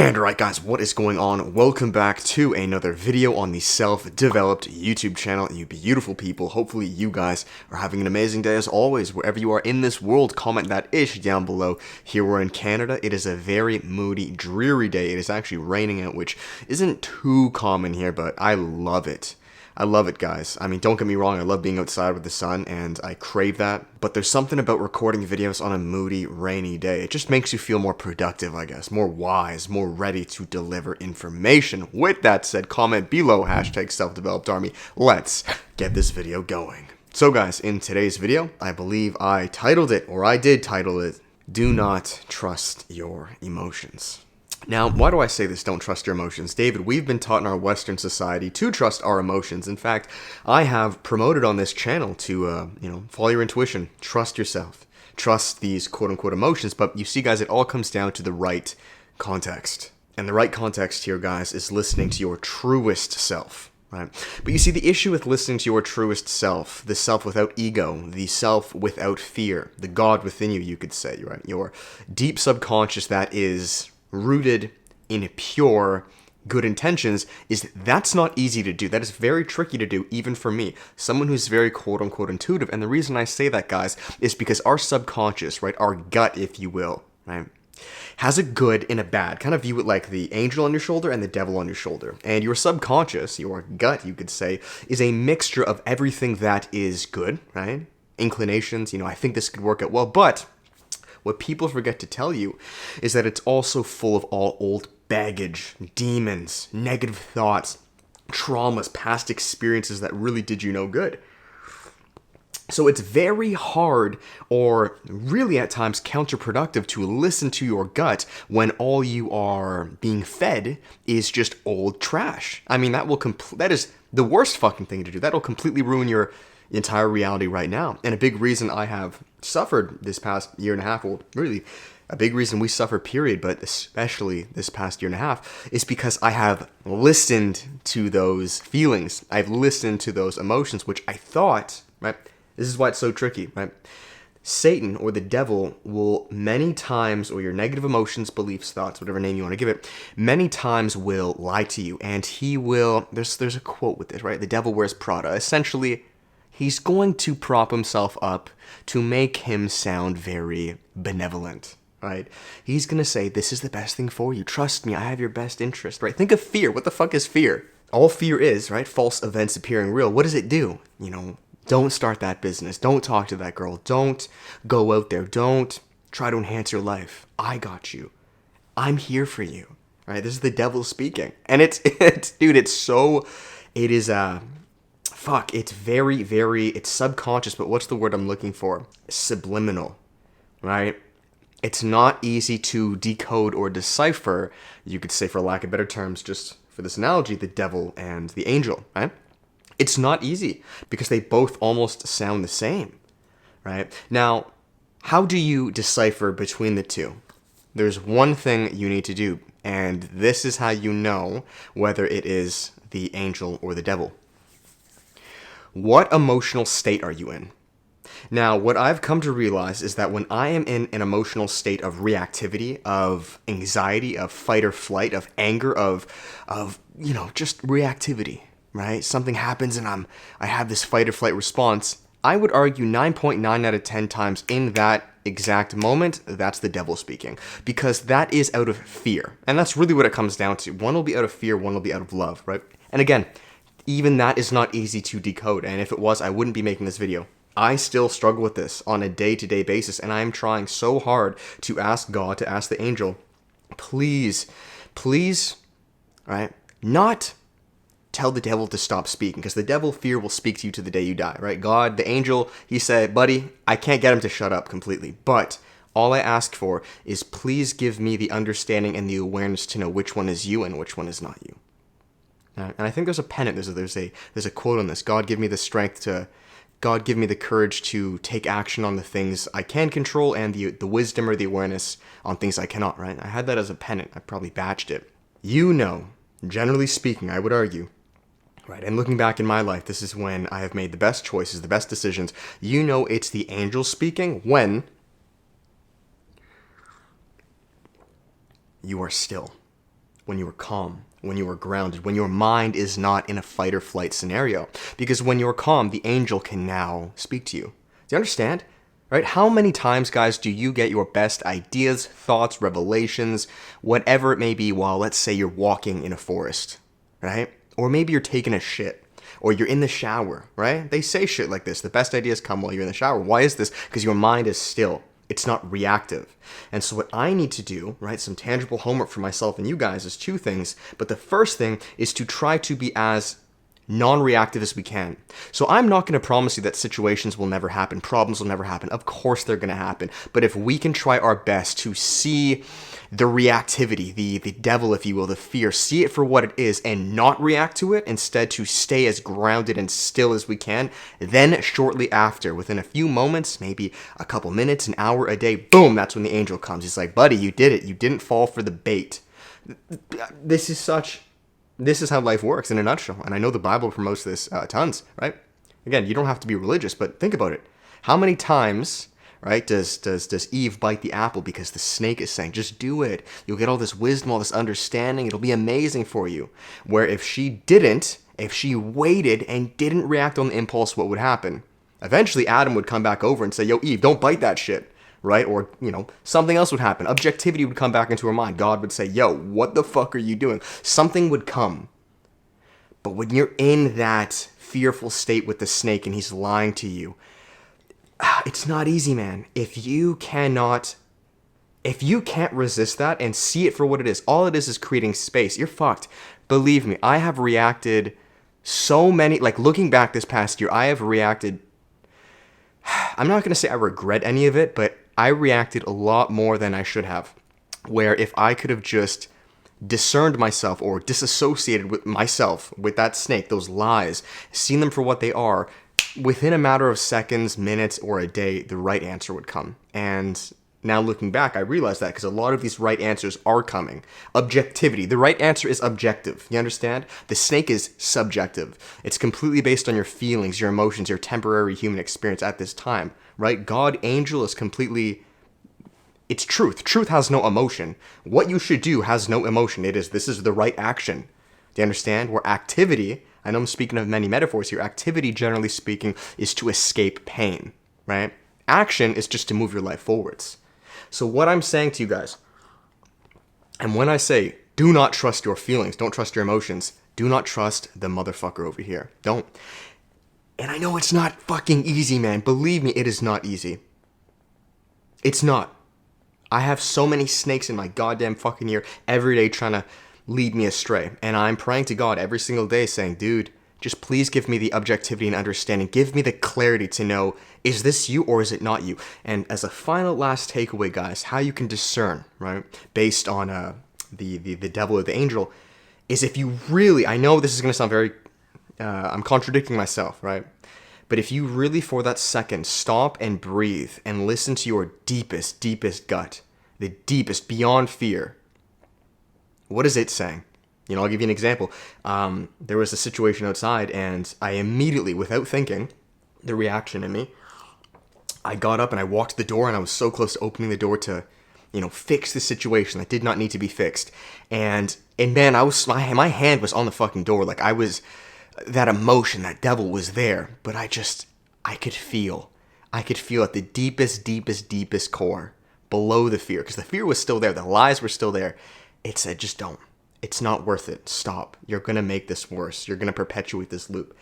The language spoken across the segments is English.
And alright guys, what is going on? Welcome back to another video on the self-developed YouTube channel. You beautiful people, hopefully you guys are having an amazing day as always. Wherever you are in this world, comment that ish down below. Here we're in Canada. It is a very moody, dreary day. It is actually raining out, which isn't too common here, but I love it. I love it, guys. I mean, don't get me wrong, I love being outside with the sun, and I crave that, but there's something about recording videos on a moody, rainy day. It just makes you feel more productive, I guess, more wise, more ready to deliver information. With that said, comment below, hashtag self-developed-army. Let's get this video going. So guys, in today's video, I believe I titled it, or I did title it, Do Not Trust Your Emotions. Now, why do I say this, don't trust your emotions? David, we've been taught in our Western society to trust our emotions. In fact, I have promoted on this channel to, follow your intuition, trust yourself, trust these quote-unquote emotions. But you see, guys, it all comes down to the right context. And the right context here, guys, is listening to your truest self. Right? But you see, the issue with listening to your truest self, the self without ego, the self without fear, the God within you, you could say, right? Your deep subconscious that is rooted in pure good intentions, that's not easy to do. That is very tricky to do, even for me, someone who's very quote-unquote intuitive. And the reason I say that, guys, is because our subconscious, right, our gut, if you will, right, has a good and a bad. Kind of view it like the angel on your shoulder and the devil on your shoulder. And your subconscious, your gut, you could say, is a mixture of everything that is good, right? Inclinations, I think this could work out well, but what people forget to tell you is that it's also full of all old baggage, demons, negative thoughts, traumas, past experiences that really did you no good. So it's very hard, or really at times counterproductive, to listen to your gut when all you are being fed is just old trash. I mean, that is the worst fucking thing to do. That'll completely ruin your entire reality right now. And a big reason I have suffered this past year and a half, well, really a big reason we suffer, period, but especially this past year and a half, is because I have listened to those feelings. I've listened to those emotions, which I thought, right? This is why it's so tricky, right? Satan, or the devil, will many times, or your negative emotions, beliefs, thoughts, whatever name you want to give it, many times will lie to you. And he will, there's a quote with this, right? The devil wears Prada. Essentially, he's going to prop himself up to make him sound very benevolent, right? He's going to say, this is the best thing for you. Trust me, I have your best interest, right? Think of fear. What the fuck is fear? All fear is, right? False events appearing real. What does it do? Don't start that business. Don't talk to that girl. Don't go out there. Don't try to enhance your life. I got you. I'm here for you, right? This is the devil speaking. And it's it's subconscious, but what's the word I'm looking for? Subliminal, right? It's not easy to decode or decipher, you could say, for lack of better terms, just for this analogy, the devil and the angel, right? It's not easy because they both almost sound the same, right? Now, how do you decipher between the two? There's one thing you need to do, and this is how you know whether it is the angel or the devil. What emotional state are you in? Now, what I've come to realize is that when I am in an emotional state of reactivity, of anxiety, of fight or flight, of anger, of just reactivity, right? Something happens and I have this fight or flight response. I would argue 9.9 out of 10 times in that exact moment, that's the devil speaking, because that is out of fear. And that's really what it comes down to. One will be out of fear, one will be out of love, right? And again, even that is not easy to decode. And if it was, I wouldn't be making this video. I still struggle with this on a day-to-day basis, and I am trying so hard to ask God, to ask the angel, please, right, not tell the devil to stop speaking, because the devil fear will speak to you to the day you die, right? God, the angel, he said, buddy, I can't get him to shut up completely, but all I ask for is please give me the understanding and the awareness to know which one is you and which one is not you. And I think there's a pennant, there's a quote on this. God, give me the courage to take action on the things I can control, and the wisdom or the awareness on things I cannot, right? I had that as a pennant. I probably batched it. Generally speaking, I would argue, right, and looking back in my life, this is when I have made the best choices, the best decisions. It's the angel speaking when you are still. when you are calm, when you are grounded, when your mind is not in a fight or flight scenario. Because when you're calm, the angel can now speak to you. Do you understand? Right? How many times, guys, do you get your best ideas, thoughts, revelations, whatever it may be, while, let's say, you're walking in a forest, right? Or maybe you're taking a shit, or you're in the shower, right? They say shit like this. The best ideas come while you're in the shower. Why is this? Because your mind is still. It's not reactive. And so what I need to do, right, some tangible homework for myself and you guys is two things. But the first thing is to try to be as non-reactive as we can. So I'm not going to promise you that situations will never happen, problems will never happen. Of course they're going to happen. But if we can try our best to see the reactivity, the devil, if you will, the fear, see it for what it is and not react to it, instead to stay as grounded and still as we can, then shortly after, within a few moments, maybe a couple minutes, an hour, a day, boom, that's when the angel comes. He's like, buddy, you did it. You didn't fall for the bait. This is how life works in a nutshell. And I know the Bible promotes this tons, right? Again, you don't have to be religious, but think about it. How many times, right, does Eve bite the apple because the snake is saying, just do it. You'll get all this wisdom, all this understanding. It'll be amazing for you. Where if she waited and didn't react on the impulse, what would happen? Eventually, Adam would come back over and say, yo, Eve, don't bite that shit. Right? Or, something else would happen. Objectivity would come back into her mind. God would say, yo, what the fuck are you doing? Something would come. But when you're in that fearful state with the snake and he's lying to you, it's not easy, man. If you can't resist that and see it for what it is creating space. You're fucked. Believe me, I have reacted so many, like looking back this past year, I have reacted, I'm not going to say I regret any of it, but I reacted a lot more than I should have. Where if I could have just discerned myself or disassociated with myself with that snake, those lies, seen them for what they are, within a matter of seconds, minutes, or a day, the right answer would come. And now looking back, I realize that because a lot of these right answers are coming. Objectivity. The right answer is objective. You understand? The snake is subjective. It's completely based on your feelings, your emotions, your temporary human experience at this time, right? God, angel is completely... It's truth. Truth has no emotion. What you should do has no emotion. This is the right action. Do you understand? Where activity, I know I'm speaking of many metaphors here, activity, generally speaking, is to escape pain, right? Action is just to move your life forwards. So what I'm saying to you guys, and when I say do not trust your feelings, don't trust your emotions, do not trust the motherfucker over here. Don't. And I know it's not fucking easy, man. Believe me, it is not easy. It's not. I have so many snakes in my goddamn fucking ear every day trying to lead me astray. And I'm praying to God every single day saying, dude, just please give me the objectivity and understanding. Give me the clarity to know, is this you or is it not you? And as a final last takeaway, guys, how you can discern, right, based on the devil or the angel, is if you really, I know this is going to sound very, I'm contradicting myself, right? But if you really, for that second, stop and breathe and listen to your deepest, deepest gut, the deepest, beyond fear, what is it saying? I'll give you an example. There was a situation outside, and I immediately, without thinking, the reaction in me, I got up and I walked to the door, and I was so close to opening the door to, fix the situation that did not need to be fixed. And man, my hand was on the fucking door. Like that emotion, that devil was there, but I could feel at the deepest, deepest, deepest core, below the fear, because the fear was still there. The lies were still there. It said, just don't. It's not worth it. Stop. You're going to make this worse. You're going to perpetuate this loop.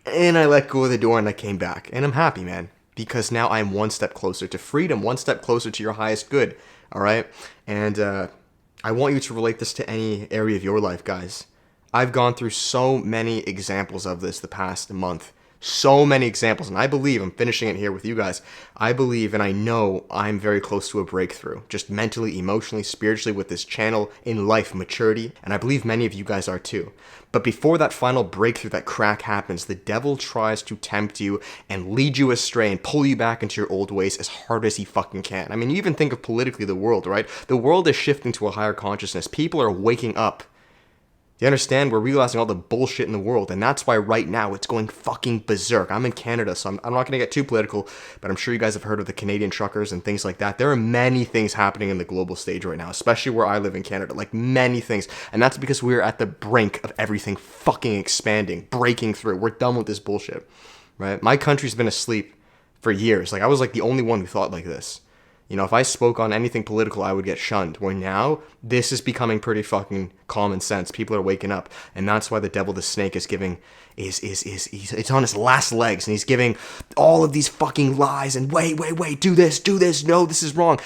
And I let go of the door and I came back. And I'm happy, man. Because now I'm one step closer to freedom, one step closer to your highest good. All right? And I want you to relate this to any area of your life, guys. I've gone through so many examples of this the past month. So many examples, and I believe, I'm finishing it here with you guys, I believe and I know I'm very close to a breakthrough, just mentally, emotionally, spiritually, with this channel, in life, maturity, and I believe many of you guys are too. But before that final breakthrough, that crack happens, the devil tries to tempt you and lead you astray and pull you back into your old ways as hard as he fucking can. I mean, you even think of politically the world, right? The world is shifting to a higher consciousness. People are waking up. Do you understand? We're realizing all the bullshit in the world, and that's why right now it's going fucking berserk. I'm in Canada, so I'm not going to get too political, but I'm sure you guys have heard of the Canadian truckers and things like that. There are many things happening in the global stage right now, especially where I live in Canada, like many things, and that's because we're at the brink of everything fucking expanding, breaking through. We're done with this bullshit, right? My country's been asleep for years. Like, I was like the only one who thought like this. You know, if I spoke on anything political, I would get shunned. Where now, this is becoming pretty fucking common sense. People are waking up, and that's why the devil, the snake, is giving it's on his last legs, and he's giving all of these fucking lies. And wait, do this, no, this is wrong.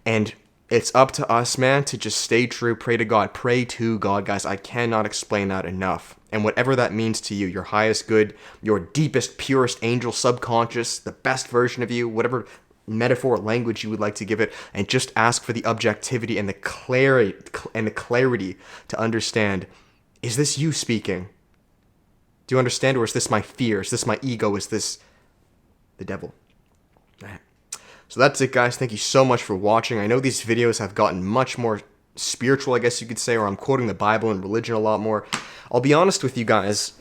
And it's up to us, man, to just stay true. Pray to God, guys. I cannot explain that enough. And whatever that means to you, your highest good, your deepest, purest angel subconscious, the best version of you, whatever metaphor, language you would like to give it, and just ask for the objectivity and the clarity to understand, is this you speaking? Do you understand? Or is this my fear? Is this my ego? Is this the devil? Right. So that's it, guys. Thank you so much for watching. I know these videos have gotten much more spiritual, I guess you could say, or I'm quoting the Bible and religion a lot more. I'll be honest with you guys.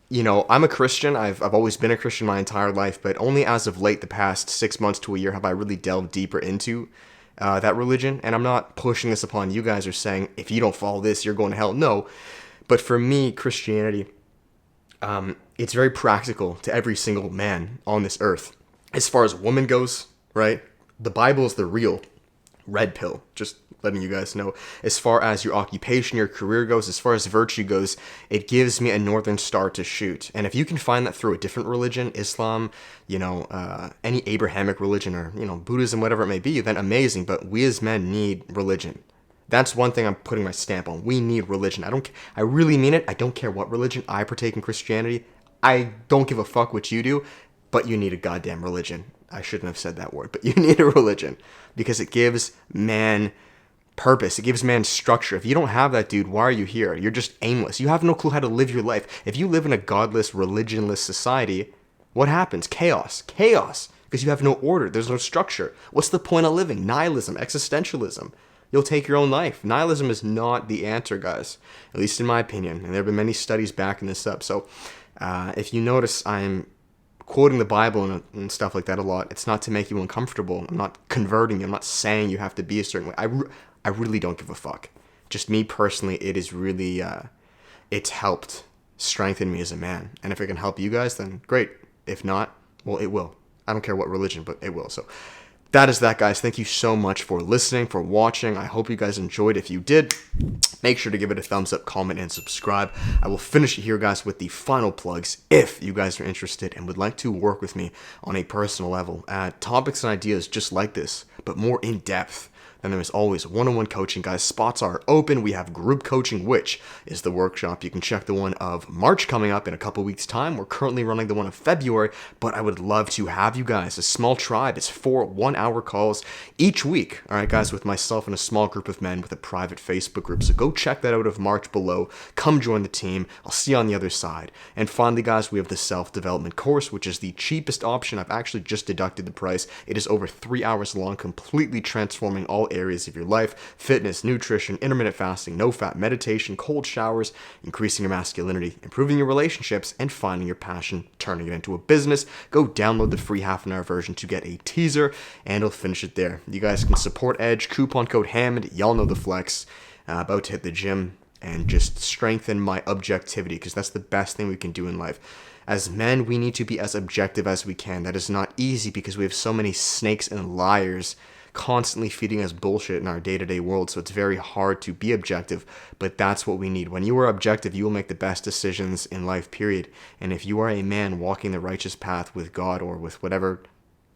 You know, I'm a Christian. I've always been a Christian my entire life, but only as of late, the past 6 months to a year, have I really delved deeper into that religion. And I'm not pushing this upon you guys or saying, if you don't follow this, you're going to hell. No. But for me, Christianity, it's very practical to every single man on this earth. As far as a woman goes, right? The Bible is the real red pill. Just letting you guys know. As far as your occupation, your career goes, as far as virtue goes, it gives me a northern star to shoot. And if you can find that through a different religion, Islam, you know, any Abrahamic religion, or, you know, Buddhism, whatever it may be, then amazing. But we as men need religion. That's one thing I'm putting my stamp on. We need religion. I really mean it. I don't care what religion I partake in. Christianity, I don't give a fuck what you do, but you need a goddamn religion. I shouldn't have said that word, but you need a religion because it gives man purpose. It gives man structure. If you don't have that, dude, why are you here? You're just aimless. You have no clue how to live your life. If you live in a godless, religionless society, what happens? Chaos. Because you have no order. There's no structure. What's the point of living? Nihilism, existentialism. You'll take your own life. Nihilism is not the answer, guys. At least in my opinion. And there have been many studies backing this up. So if you notice, I'm quoting the Bible and stuff like that a lot. It's not to make you uncomfortable. I'm not converting you. I'm not saying you have to be a certain way. I really don't give a fuck. Just me personally, it is really, it's helped strengthen me as a man. And if it can help you guys, then great. If not, well, it will. I don't care what religion, but it will. So that is that, guys. Thank you so much for listening, for watching. I hope you guys enjoyed. If you did, make sure to give it a thumbs up, comment, and subscribe. I will finish it here, guys, with the final plugs. If you guys are interested and would like to work with me on a personal level at topics and ideas just like this, but more in depth, then there is always one-on-one coaching, guys. Spots are open. We have group coaching, which is the workshop. You can check the one of March coming up in a couple weeks' time. We're currently running the one of February, but I would love to have you guys. A small tribe. It's 4 1-hour calls each week. All right, guys, with myself and a small group of men with a private Facebook group. So go check that out of March below. Come join the team. I'll see you on the other side. And finally, guys, we have the self-development course, which is the cheapest option. I've actually just deducted the price. It is over 3 hours long, completely transforming all areas of your life: fitness, nutrition, intermittent fasting, no fat, meditation, cold showers, increasing your masculinity, improving your relationships, and finding your passion, turning it into a business. Go download the free half-an-hour version to get a teaser, and I'll finish it there. You guys can support Edge, coupon code Hammond. Y'all know the flex. About to hit the gym and just strengthen my objectivity, because that's the best thing we can do in life. As men, we need to be as objective as we can. That is not easy because we have so many snakes and liars constantly feeding us bullshit in our day-to-day world, so it's very hard to be objective, but that's what we need. When you are objective, you will make the best decisions in life, period. And if you are a man walking the righteous path with God or with whatever,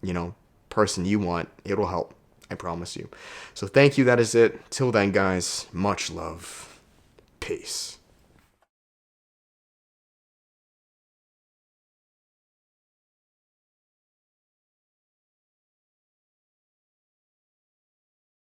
you know, person you want, it will help. I promise you. So thank you. That is it. Till then, guys, much love. Peace.